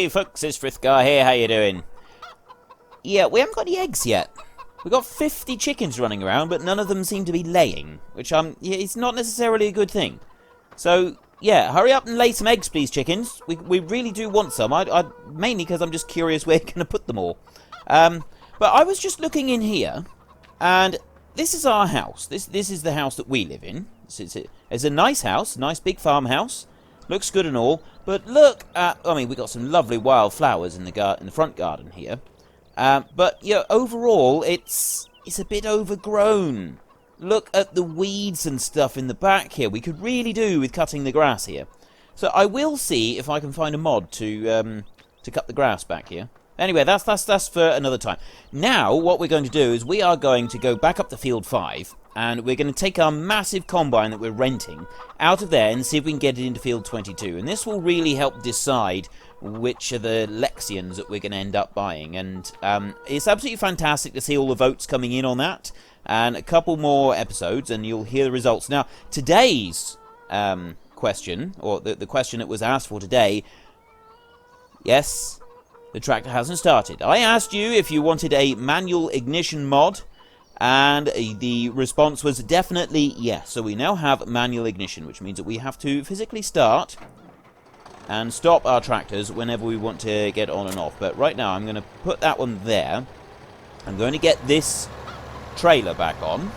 Hey folks, it's Frithgar here, how you doing? Yeah, we haven't got any eggs yet. We've got 50 chickens running around, but none of them seem to be laying, which yeah, it's not necessarily a good thing. So, yeah, hurry up and lay some eggs, please, chickens. We really do want some, mainly because I'm just curious where you're going to put them all. But I was just looking in here, and this is our house. This is the house that we live in. It's a nice house, nice big farmhouse. Looks good and all, but look at... I mean, we got some lovely wild flowers in the front garden here. But, you know, overall, it's a bit overgrown. Look at the weeds and stuff in the back here. We could really do with cutting the grass here. So I will see if I can find a mod to cut the grass back here. Anyway, that's for another time. Now, what we're going to do is we are going to go back up to Field 5, and we're going to take our massive combine that we're renting out of there and see if we can get it into Field 22. And this will really help decide which are the Lexians that we're going to end up buying. And it's absolutely fantastic to see all the votes coming in on that. And a couple more episodes, and you'll hear the results. Now, today's question, or the question that was asked for today, yes... the tractor hasn't started. I asked you if you wanted a manual ignition mod, and the response was definitely yes. So we now have manual ignition, which means that we have to physically start and stop our tractors whenever we want to get on and off. But right now I'm going to put that one there. I'm going to get this trailer back on,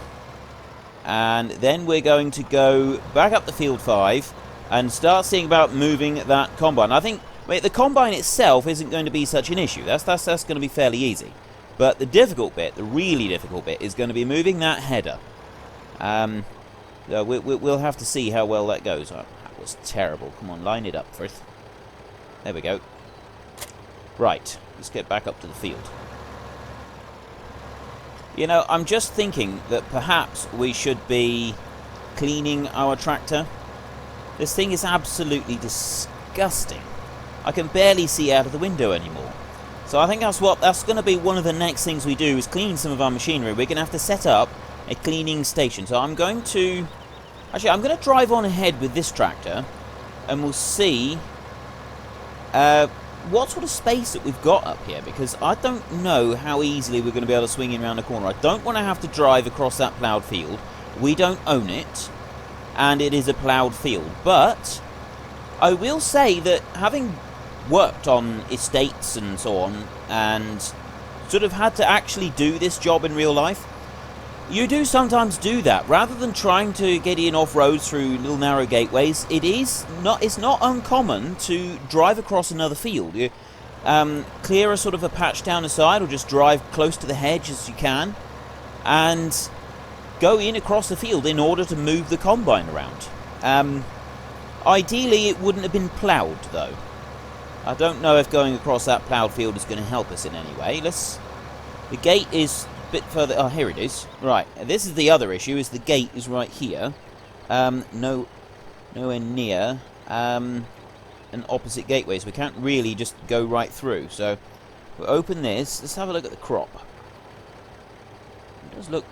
and then we're going to go back up to Field 5 and start seeing about moving that combine. I think... wait, the combine itself isn't going to be such an issue. That's going to be fairly easy. But the difficult bit, the really difficult bit, is going to be moving that header. We'll have to see how well that goes. Oh, that was terrible. Come on, line it up, Frith. There we go. Right, let's get back up to the field. You know, I'm just thinking that perhaps we should be cleaning our tractor. This thing is absolutely disgusting. I can barely see out of the window anymore. So I think that's going to be one of the next things we do, is clean some of our machinery. We're going to have to set up a cleaning station. So I'm going to... actually, I'm going to drive on ahead with this tractor, and we'll see what sort of space that we've got up here, because I don't know how easily we're going to be able to swing in around the corner. I don't want to have to drive across that ploughed field. We don't own it, and it is a ploughed field. But I will say that having worked on estates and so on, and sort of had to actually do this job in real life, you do sometimes do that. Rather than trying to get in off roads through little narrow gateways, it's not uncommon to drive across another field. You clear a sort of a patch down the side, or just drive close to the hedge as you can, and go in across the field in order to move the combine around. Ideally it wouldn't have been ploughed though. I don't know if going across that ploughed field is going to help us in any way. The gate is a bit further... oh, here it is. Right, this is the other issue, is the gate is right here. Nowhere near an opposite gateway, so we can't really just go right through. So, we'll open this. Let's have a look at the crop. It does looks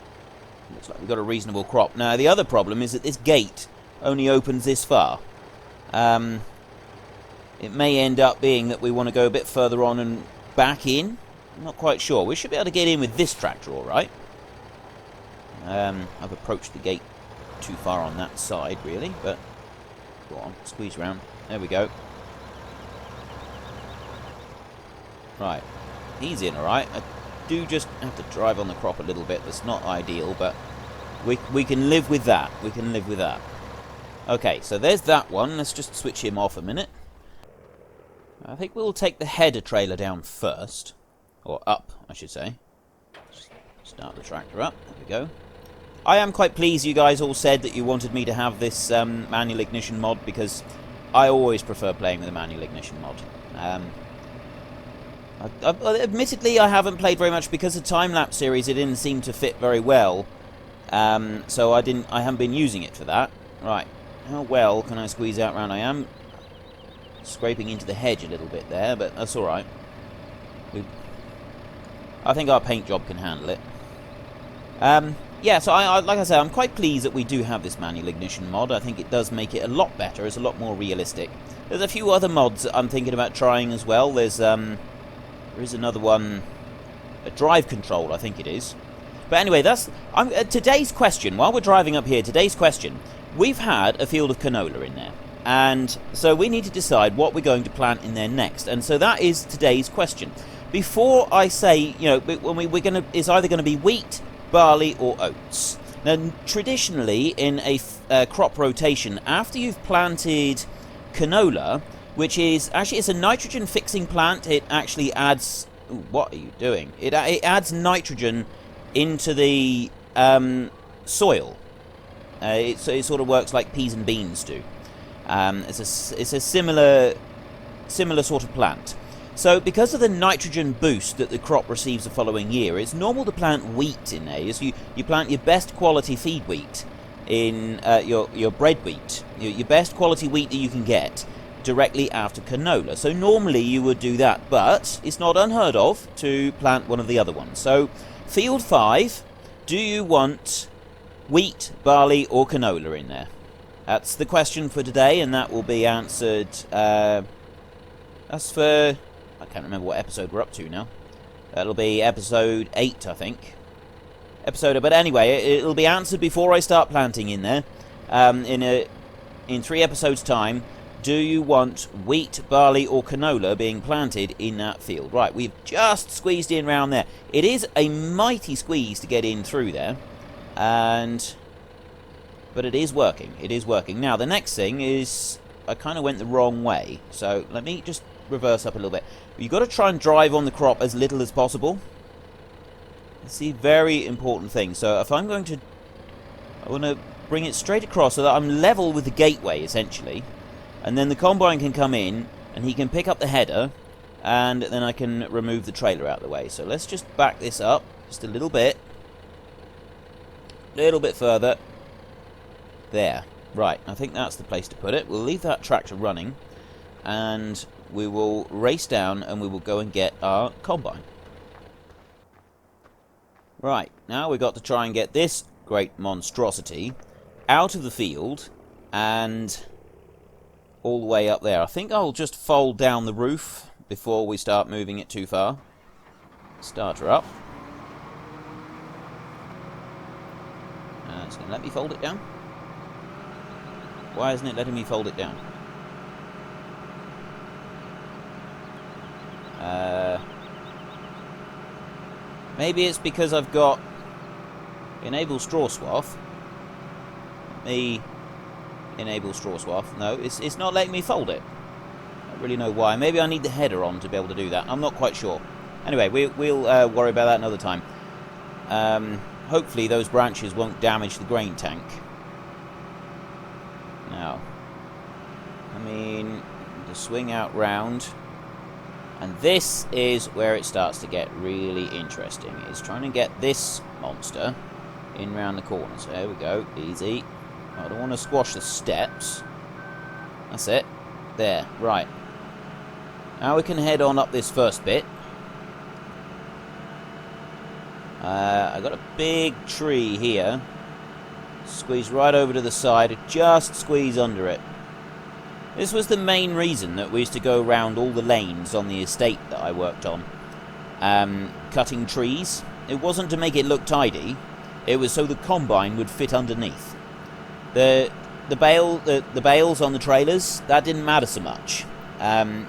like we've got a reasonable crop. Now, the other problem is that this gate only opens this far. It may end up being that we want to go a bit further on and back in. I'm not quite sure. We should be able to get in with this tractor, all right. I've approached the gate too far on that side, really, but go on, squeeze around. There we go. Right, he's in, all right. I do just have to drive on the crop a little bit. That's not ideal, but we can live with that. We can live with that. Okay, so there's that one. Let's just switch him off a minute. I think we'll take the header trailer down first. Or up, I should say. Start the tractor up. There we go. I am quite pleased you guys all said that you wanted me to have this manual ignition mod, because I always prefer playing with a manual ignition mod. Admittedly, I haven't played very much because the time-lapse series, it didn't seem to fit very well. So I haven't been using it for that. Right. How well can I squeeze out round? I am scraping into the hedge a little bit there, but that's alright. I think our paint job can handle it. yeah, so like I said, I'm quite pleased that we do have this manual ignition mod. I think it does make it a lot better. It's a lot more realistic. There's a few other mods that I'm thinking about trying as well. There is another one, a drive control, I think it is. But anyway, that's today's question. While we're driving up here, today's question. We've had a field of canola in there, and so we need to decide what we're going to plant in there next. And so that is today's question. Before I say, you know, it's either going to be wheat, barley, or oats. Now, traditionally, in a crop rotation, after you've planted canola, which is actually it's a nitrogen fixing plant, it actually adds. Ooh, what are you doing? It adds nitrogen into the soil. It sort of works like peas and beans do. It's a similar sort of plant. So because of the nitrogen boost that the crop receives the following year, it's normal to plant wheat in there. So you plant your best quality feed wheat in your bread wheat, your best quality wheat that you can get directly after canola. So normally you would do that, but it's not unheard of to plant one of the other ones. So field 5, do you want wheat, barley, or canola in there? That's the question for today, and that will be answered. That's for. I can't remember what episode we're up to now. That'll be episode 8, I think. But anyway, it'll be answered before I start planting in there. In 3 episodes' time, do you want wheat, barley, or canola being planted in that field? Right, we've just squeezed in round there. It is a mighty squeeze to get in through there. But it is working. It is working. Now, the next thing is I kind of went the wrong way. So let me just reverse up a little bit. You've got to try and drive on the crop as little as possible. It's a very important thing. So if I'm going to... I want to bring it straight across so that I'm level with the gateway, essentially. And then the combine can come in, and he can pick up the header, and then I can remove the trailer out of the way. So let's just back this up just a little bit. Little bit further. There. Right, I think that's the place to put it. We'll leave that tractor running, and we will race down, and we will go and get our combine. Right, now we've got to try and get this great monstrosity out of the field, and all the way up there. I think I'll just fold down the roof before we start moving it too far. Start her up. It's going to let me fold it down. Why isn't it letting me fold it down? Maybe it's because I've got enable straw swath. Let me enable straw swath. No, it's not letting me fold it. I don't really know why. Maybe I need the header on to be able to do that. I'm not quite sure. Anyway, we'll worry about that another time. Hopefully those branches won't damage the grain tank. Now, I mean, to swing out round, and this is where it starts to get really interesting. It's trying to get this monster in round the corners. There we go, easy. I don't want to squash the steps. That's it. There, right. Now we can head on up this first bit. I got a big tree here. Squeeze right over to the side, just squeeze under it. This was the main reason that we used to go around all the lanes on the estate that I worked on, cutting trees. It wasn't to make it look tidy, it was so the combine would fit underneath. The bales on the trailers, that didn't matter so much.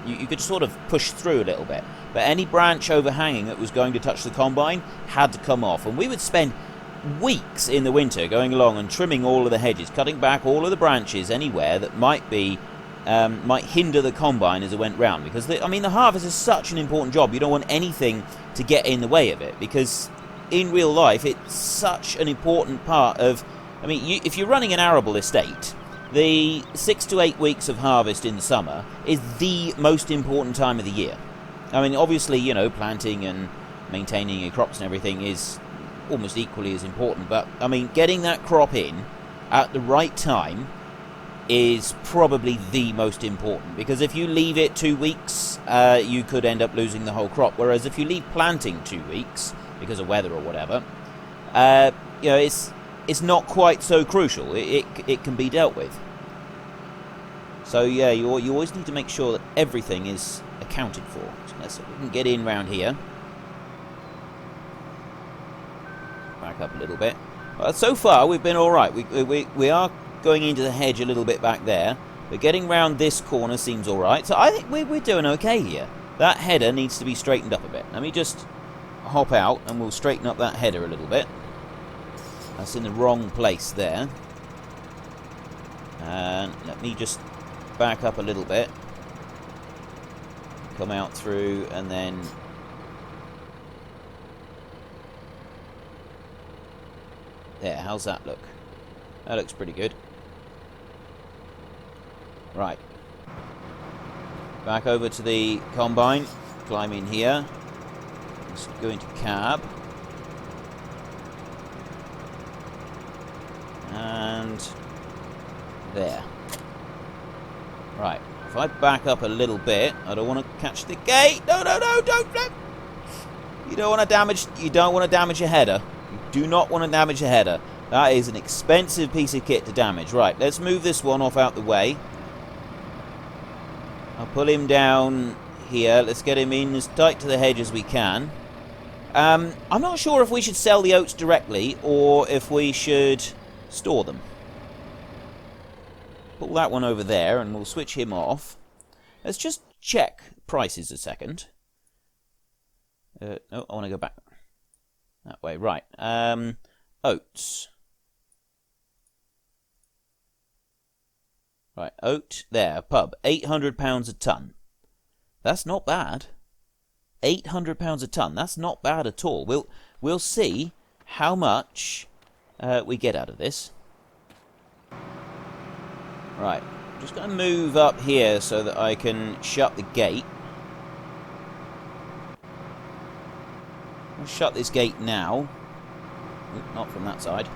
You could sort of push through a little bit, but any branch overhanging that was going to touch the combine had to come off, and we would spend weeks in the winter going along and trimming all of the hedges, cutting back all of the branches anywhere that might hinder the combine as it went round, because the harvest is such an important job. You don't want anything to get in the way of it, because in real life it's such an important part of, if you're running an arable estate, the 6 to 8 weeks of harvest in the summer is the most important time of the year. Obviously, planting and maintaining your crops and everything is almost equally as important, but getting that crop in at the right time is probably the most important, because if you leave it 2 weeks, you could end up losing the whole crop, whereas if you leave planting 2 weeks because of weather or whatever, you know, it's not quite so crucial. It can be dealt with. So yeah, you always need to make sure that everything is accounted for. So let's see if we can get in round here. Back up a little bit. So far we've been all right. We are going into the hedge a little bit back there, but getting round this corner seems all right. So I think we're doing okay here. That header needs to be straightened up a bit. Let me just hop out and we'll straighten up that header a little bit. That's in the wrong place there. And let me just back up a little bit. Come out through and then... There, how's that look? That looks pretty good. Right. Back over to the combine. Climb in here. Just go into cab. And there. Right. If I back up a little bit, I don't want to catch the gate. No, don't. You don't want to damage. You don't want to damage your header. You do not want to damage your header. That is an expensive piece of kit to damage. Right. Let's move this one off out the way. I'll pull him down here. Let's get him in as tight to the hedge as we can. I'm not sure if we should sell the oats directly or if we should store them. Pull that one over there and we'll switch him off. Let's just check prices a second. No, I want to go back that way. Right. Oats. Right, oat. There, pub. £800 a tonne. That's not bad. £800 a tonne. That's not bad at all. We'll see how much we get out of this. Right, I'm just going to move up here so that I can shut the gate. I'll shut this gate now. Oop, not from that side.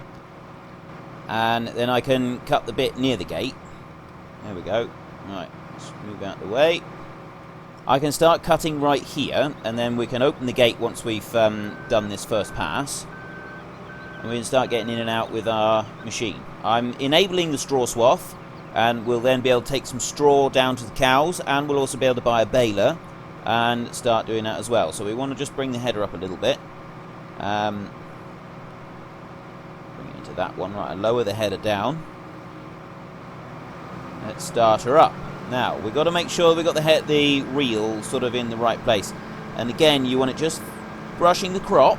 And then I can cut the bit near the gate. There we go. Right, let's move out of the way. I can start cutting right here, and then we can open the gate once we've done this first pass. And we can start getting in and out with our machine. I'm enabling the straw swath, and we'll then be able to take some straw down to the cows, and we'll also be able to buy a baler and start doing that as well. So we want to just bring the header up a little bit. Bring it into that one. Right, I'll lower the header down. Let's start her up. Now, we've got to make sure we've got the reel sort of in the right place. And again, you want it just brushing the crop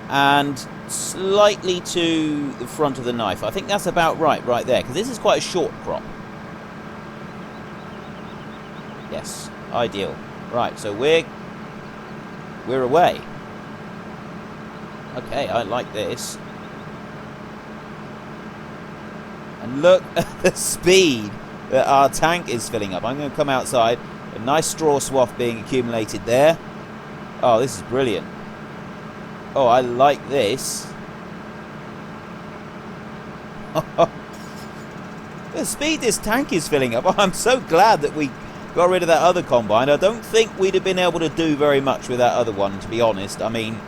and slightly to the front of the knife. I think that's about right there, because this is quite a short crop. Yes, ideal. Right, so we're away. Okay, I like this. And look at the speed that our tank is filling up. I'm going to come outside. A nice straw swath being accumulated there. Oh, this is brilliant. Oh, I like this. The speed this tank is filling up. Oh, I'm so glad that we got rid of that other combine. I don't think we'd have been able to do very much with that other one, to be honest. I mean,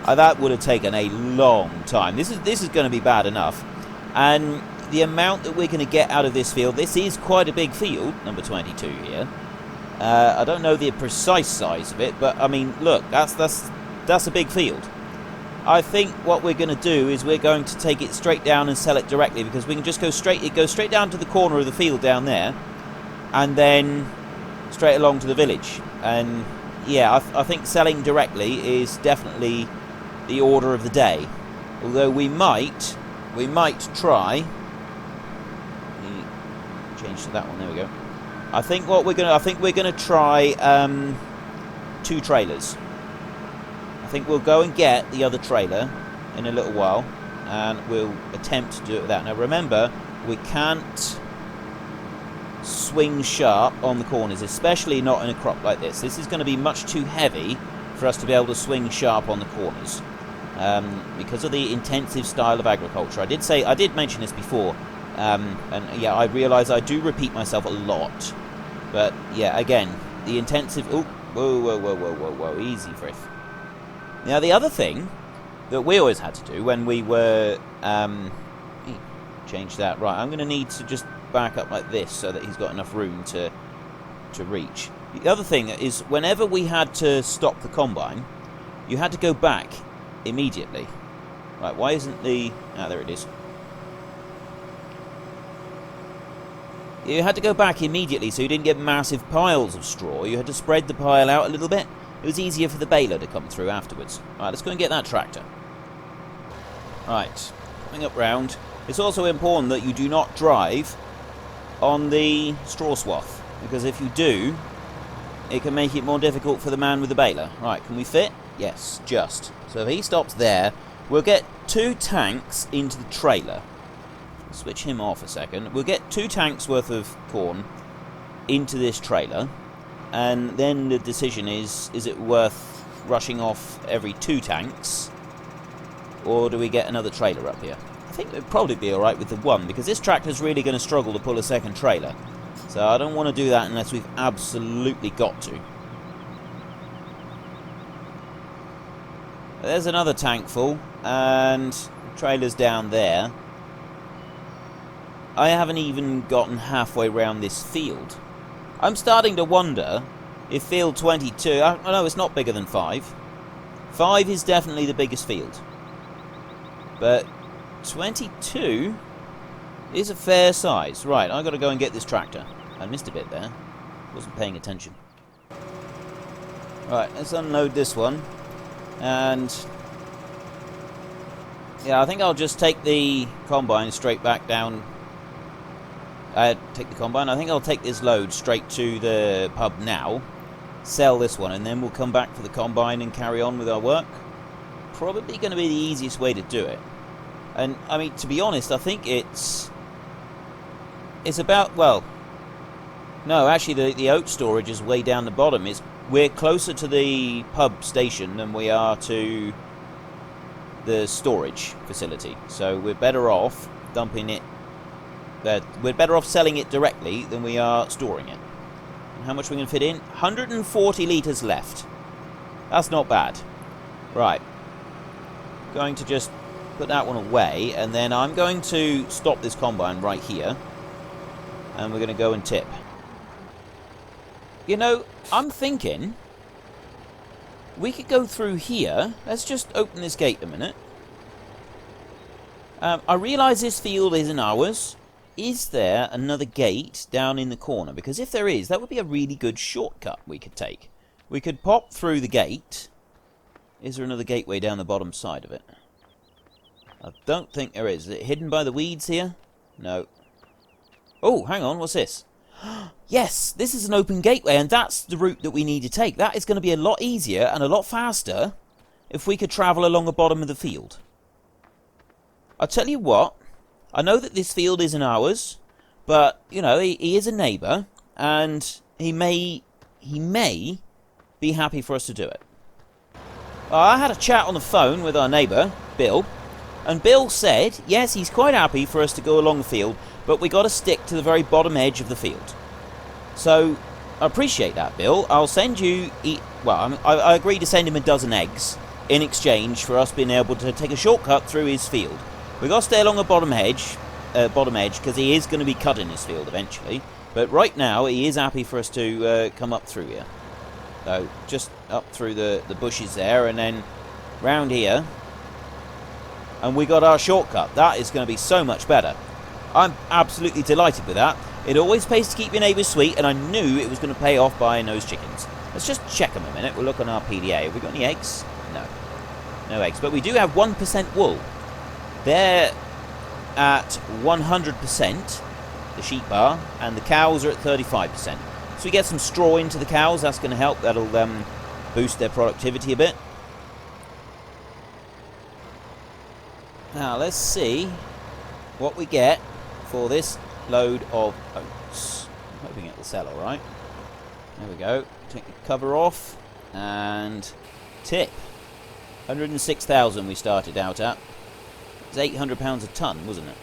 that would have taken a long time. This is going to be bad enough. And the amount that we're going to get out of this field, this is quite a big field, number 22 here. I don't know the precise size of it, but I mean, look, that's a big field. I think what we're going to do is we're going to take it straight down and sell it directly, because we can just go straight. It goes straight down to the corner of the field down there, and then straight along to the village. And yeah, I think selling directly is definitely the order of the day. Although we might try. Change to that one. There we go. I think we're gonna try 2 trailers. I think we'll go and get the other trailer in a little while, and we'll attempt to do it with that. Now remember, we can't swing sharp on the corners, especially not in a crop like this. This is going to be much too heavy for us to be able to swing sharp on the corners, because of the intensive style of agriculture. I did mention this before, and yeah, I realise I do repeat myself a lot, but yeah, again, the intensive. Oh, whoa, easy, Frith. Now the other thing that we always had to do when we were... change that. Right, I'm going to need to just back up like this so that he's got enough room to reach. The other thing is, whenever we had to stop the combine, you had to go back immediately. Right, why isn't the... Ah, there it is. You had to go back immediately so you didn't get massive piles of straw. You had to spread the pile out a little bit. It was easier for the baler to come through afterwards. Right, let's go and get that tractor. Right, coming up round. It's also important that you do not drive on the straw swath, because if you do, it can make it more difficult for the man with the baler. Right, can we fit? Yes, just. So if he stops there, we'll get 2 tanks into the trailer. Switch him off a second. We'll get 2 tanks worth of corn into this trailer, and then the decision is it worth rushing off every 2 tanks, or do we get another trailer up here? I think it'd probably be alright with the 1, because this tractor's really going to struggle to pull a second trailer. So I don't want to do that unless we've absolutely got to. There's another tank full, and trailer's down there. I haven't even gotten halfway around this field. I'm starting to wonder if field 22... I know it's not bigger than 5. 5 is definitely the biggest field. But 22 is a fair size. Right, I've got to go and get this tractor. I missed a bit there. Wasn't paying attention. Right, let's unload this one. And... yeah, I think I'll just take the combine straight back down... take the combine. I think I'll take this load straight to the pub now, sell this one, and then we'll come back for the combine and carry on with our work. Probably going to be the easiest way to do it. And, I mean, to be honest, I think it's about, well, no, actually the oat storage is way down the bottom. We're closer to the pub station than we are to the storage facility. So we're better off dumping it. We're better off selling it directly than we are storing it. And how much are we going to fit in? 140 litres left. That's not bad. Right. Going to just put that one away, and then I'm going to stop this combine right here. And we're going to go and tip. You know, I'm thinking we could go through here. Let's just open this gate a minute. I realise this field isn't ours. Is there another gate down in the corner? Because if there is, that would be a really good shortcut we could take. We could pop through the gate. Is there another gateway down the bottom side of it? I don't think there is. Is it hidden by the weeds here? No. Oh, hang on, what's this? Yes, this is an open gateway, and that's the route that we need to take. That is going to be a lot easier and a lot faster if we could travel along the bottom of the field. I'll tell you what. I know that this field isn't ours, but, you know, he is a neighbour, and he may be happy for us to do it. I had a chat on the phone with our neighbour, Bill, and Bill said, yes, he's quite happy for us to go along the field, but we got to stick to the very bottom edge of the field. So, I appreciate that, Bill. I'll send you... I agreed to send him a dozen eggs in exchange for us being able to take a shortcut through his field. We've got to stay along the bottom edge, because he is going to be cutting his field eventually. But right now, he is happy for us to come up through here. So, just up through the bushes there, and then round here. And we got our shortcut. That is going to be so much better. I'm absolutely delighted with that. It always pays to keep your neighbours sweet, and I knew it was going to pay off buying those chickens. Let's just check them a minute. We'll look on our PDA. Have we got any eggs? No. No eggs. But we do have 1% wool. They're at 100%, the sheep are, and the cows are at 35%. So we get some straw into the cows, that's going to help. That'll boost their productivity a bit. Now, let's see what we get for this load of oats. I'm hoping it'll sell all right. There we go. Take the cover off, and tip. 106,000 we started out at. It's £800 a tonne, wasn't it?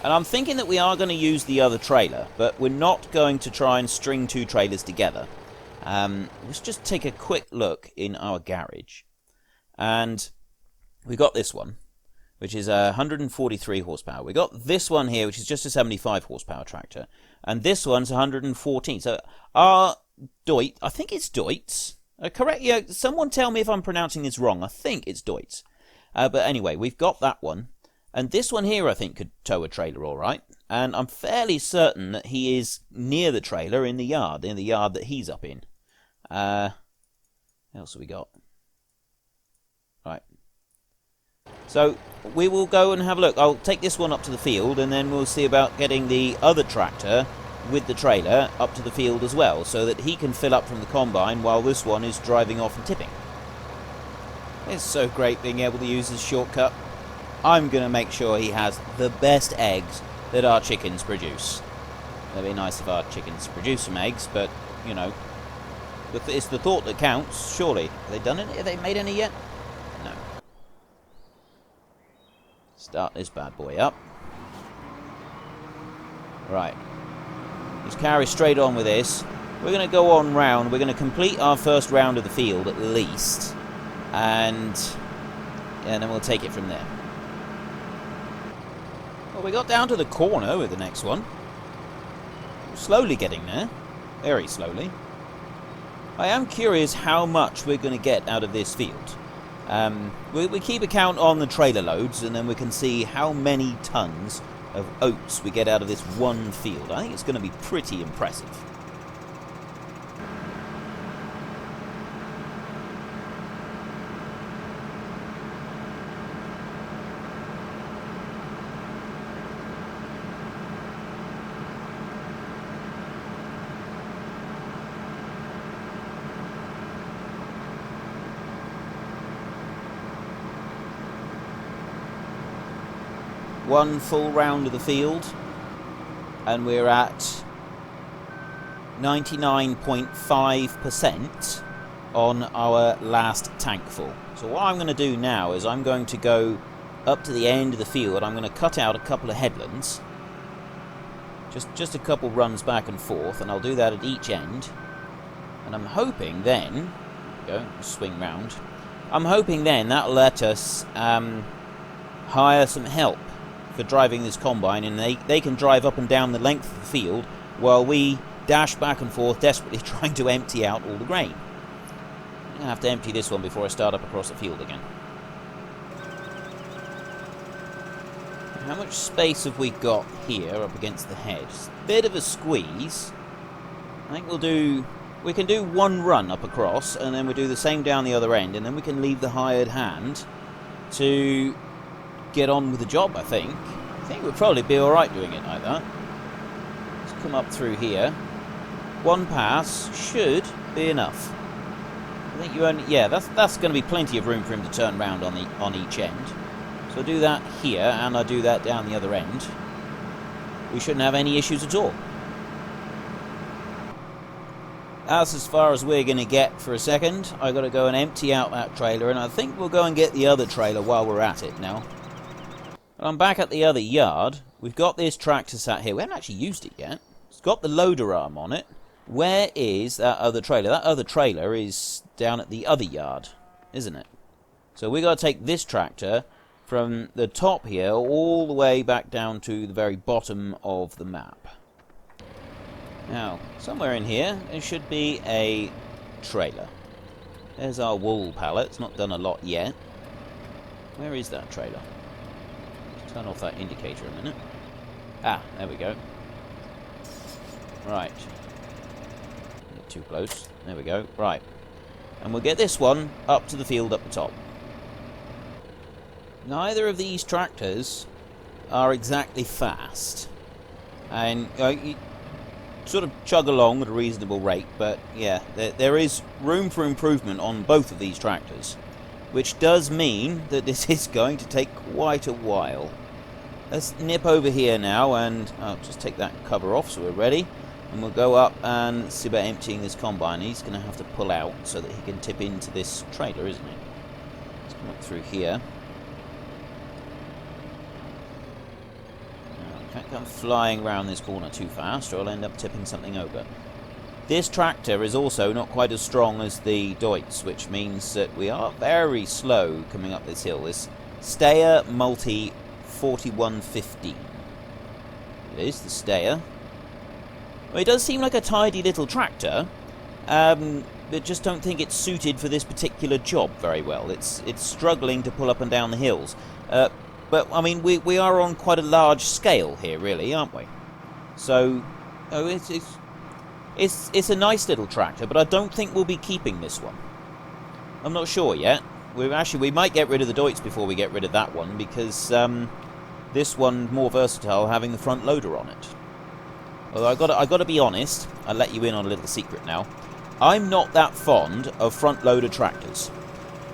And I'm thinking that we are going to use the other trailer, but we're not going to try and string 2 trailers together. Let's just take a quick look in our garage. And we got this one, which is 143 horsepower. We got this one here, which is just a 75 horsepower tractor. And this one's 114. So our Deutz, I think it's Deutz. Correct, yeah, someone tell me if I'm pronouncing this wrong. I think it's Deutz. But anyway, we've got that one. And this one here, I think, could tow a trailer all right. And I'm fairly certain that he is near the trailer in the yard that he's up in. What else have we got? Right. So we will go and have a look. I'll take this one up to the field, and then we'll see about getting the other tractor with the trailer up to the field as well, so that he can fill up from the combine while this one is driving off and tipping. It's so great being able to use this shortcut. I'm going to make sure he has the best eggs that our chickens produce. It'd be nice if our chickens produce some eggs, but, you know, it's the thought that counts, surely. Have they done it? Have they made any yet? No. Start this bad boy up. Right. Just carry straight on with this. We're going to go on round. We're going to complete our first round of the field, at least. And then we'll take it from there. Well, we got down to the corner with the next one. Slowly getting there. Very slowly. I am curious how much we're going to get out of this field. We keep a count on the trailer loads, and then we can see how many tons of oats we get out of this one field. I think it's going to be pretty impressive. One full round of the field, and we're at 99.5% on our last tank full. So what I'm going to do now is I'm going to go up to the end of the field. I'm going to cut out a couple of headlands, just a couple runs back and forth, and I'll do that at each end. And I'm hoping then, go swing round. I'm hoping then that'll let us hire some help for driving this combine, and they can drive up and down the length of the field while we dash back and forth desperately trying to empty out all the grain. I'm going to have to empty this one before I start up across the field again. How much space have we got here up against the hedge? It's a bit of a squeeze. I think we can do one run up across, and then we'll do the same down the other end, and then we can leave the hired hand to get on with the job, I think. I think we'll probably be alright doing it like that. Let's come up through here. One pass should be enough. I think you only... yeah, that's going to be plenty of room for him to turn round on each end. So I do that here, and I do that down the other end. We shouldn't have any issues at all. That's as far as we're going to get for a second. I've got to go and empty out that trailer, and I think we'll go and get the other trailer while we're at it now. I'm back at the other yard. We've got this tractor sat here. We haven't actually used it yet. It's got the loader arm on it. Where is that other trailer? That other trailer is down at the other yard, isn't it? So we've got to take this tractor from the top here all the way back down to the very bottom of the map. Now, somewhere in here, there should be a trailer. There's our wool pallet. It's not done a lot yet. Where is that trailer? Turn off that indicator a minute. Ah, there we go. Right. Not too close. There we go. Right. And we'll get this one up to the field up the top. Neither of these tractors are exactly fast. And you sort of chug along at a reasonable rate, but yeah, there is room for improvement on both of these tractors, which does mean that this is going to take quite a while. Let's nip over here now, and I'll just take that cover off so we're ready, and we'll go up and see about emptying this combine. He's going to have to pull out so that he can tip into this trailer, isn't he? Let's come up through here. Can't come flying around this corner too fast, or I'll end up tipping something over. This tractor is also not quite as strong as the Deutz, which means that we are very slow coming up this hill. This Steyr Multi 4115. It is the Steyr. Well, it does seem like a tidy little tractor, but just don't think it's suited for this particular job very well. It's struggling to pull up and down the hills. But, I mean, we are on quite a large scale here, really, aren't we? So, it's a nice little tractor, but I don't think we'll be keeping this one. I'm not sure yet. We might get rid of the Deutz before we get rid of that one, because this one more versatile, having the front loader on it. Although I got to be honest, I'll let you in on a little secret now. I'm not that fond of front loader tractors.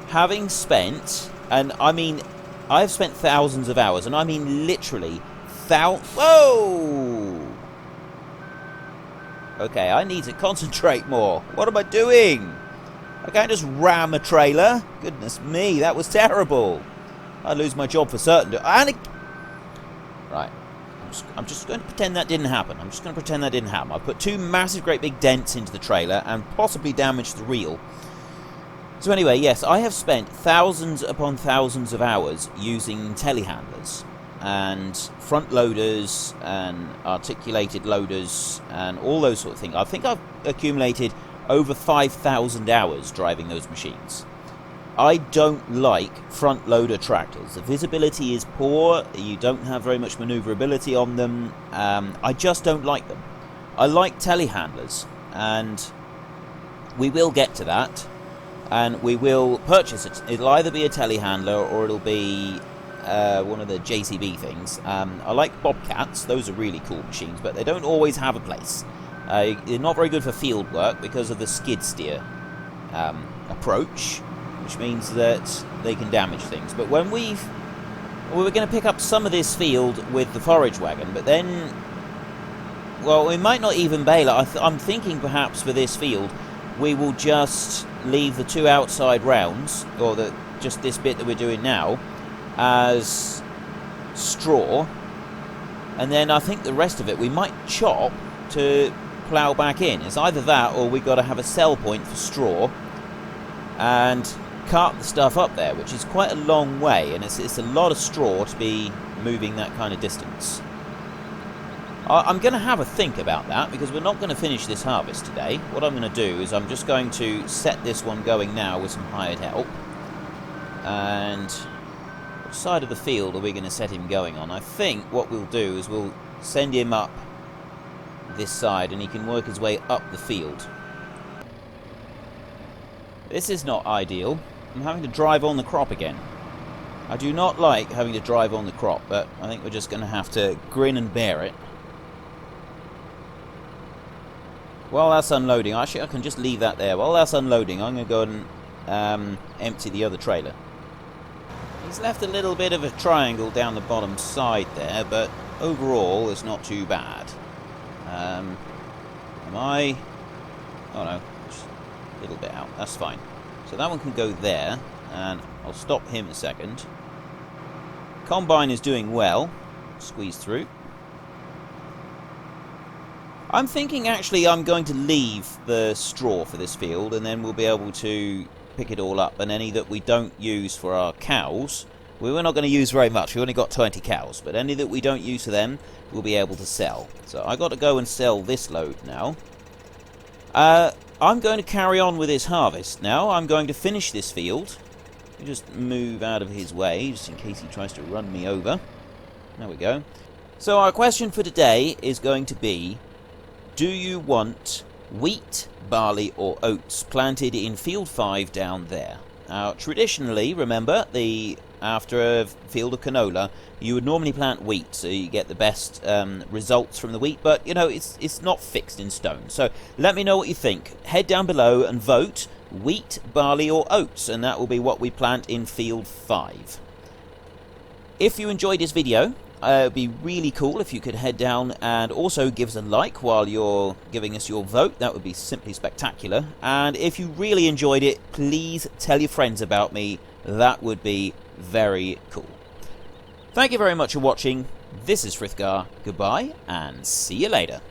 Having spent, and I mean, I've spent thousands of hours, and I mean literally whoa! Okay, I need to concentrate more. What am I doing? I can't just ram a trailer. Goodness me, that was terrible. I'd lose my job for certain. Right. I'm just going to pretend that didn't happen. I put two massive, great big dents into the trailer and possibly damaged the reel. So anyway, yes, I have spent thousands upon thousands of hours using telehandlers and front loaders and articulated loaders and all those sort of things. I think I've accumulated over 5,000 hours driving those machines. I don't like front loader tractors. The visibility is poor, you don't have very much maneuverability on them. I just don't like them. I like telehandlers, and we will get to that, and we will purchase it. It'll either be a telehandler or it'll be one of the JCB things. I like Bobcats, those are really cool machines, but they don't always have a place. They're not very good for field work because of the skid steer approach, which means that they can damage things. But when we were going to pick up some of this field with the forage wagon, but then, well, we might not even bale it. I'm thinking perhaps for this field we will just leave the two outside rounds, or just this bit that we're doing now, as straw, and then I think the rest of it we might chop to plough back in. It's either that or we got to have a sell point for straw and cart the stuff up there, which is quite a long way, and it's a lot of straw to be moving that kind of distance. I'm going to have a think about that, because we're not going to finish this harvest today. What I'm going to do is I'm just going to set this one going now with some hired help. And which side of the field are we going to set him going on? I think what we'll do is we'll send him up this side, and he can work his way up the field. This is not ideal. I'm having to drive on the crop again. I do not like having to drive on the crop, but I think we're just going to have to grin and bear it. While that's unloading, actually I can just leave that there. While that's unloading, I'm going to go and empty the other trailer. He's left a little bit of a triangle down the bottom side there, but overall it's not too bad. Am I... Oh no, just a little bit out. That's fine. So that one can go there, and I'll stop him a second. Combine is doing well. Squeeze through. I'm thinking actually I'm going to leave the straw for this field, and then we'll be able to pick it all up, and any that we don't use for our cows, we're not going to use very much. We've only got 20 cows, but any that we don't use for them, we'll be able to sell. So I got to go and sell this load now. I'm going to carry on with this harvest now. I'm going to finish this field. Just move out of his way, just in case he tries to run me over. There we go. So our question for today is going to be, do you want wheat, barley or oats planted in field 5 down there? Now, traditionally, remember, after a field of canola, you would normally plant wheat, so you get the best results from the wheat, but, you know, it's not fixed in stone. So let me know what you think. Head down below and vote wheat, barley or oats, and that will be what we plant in field 5. If you enjoyed this video, it would be really cool if you could head down and also give us a like while you're giving us your vote. That would be simply spectacular. And if you really enjoyed it, please tell your friends about me. That would be very cool. Thank you very much for watching. This is Frithgar. Goodbye, and see you later.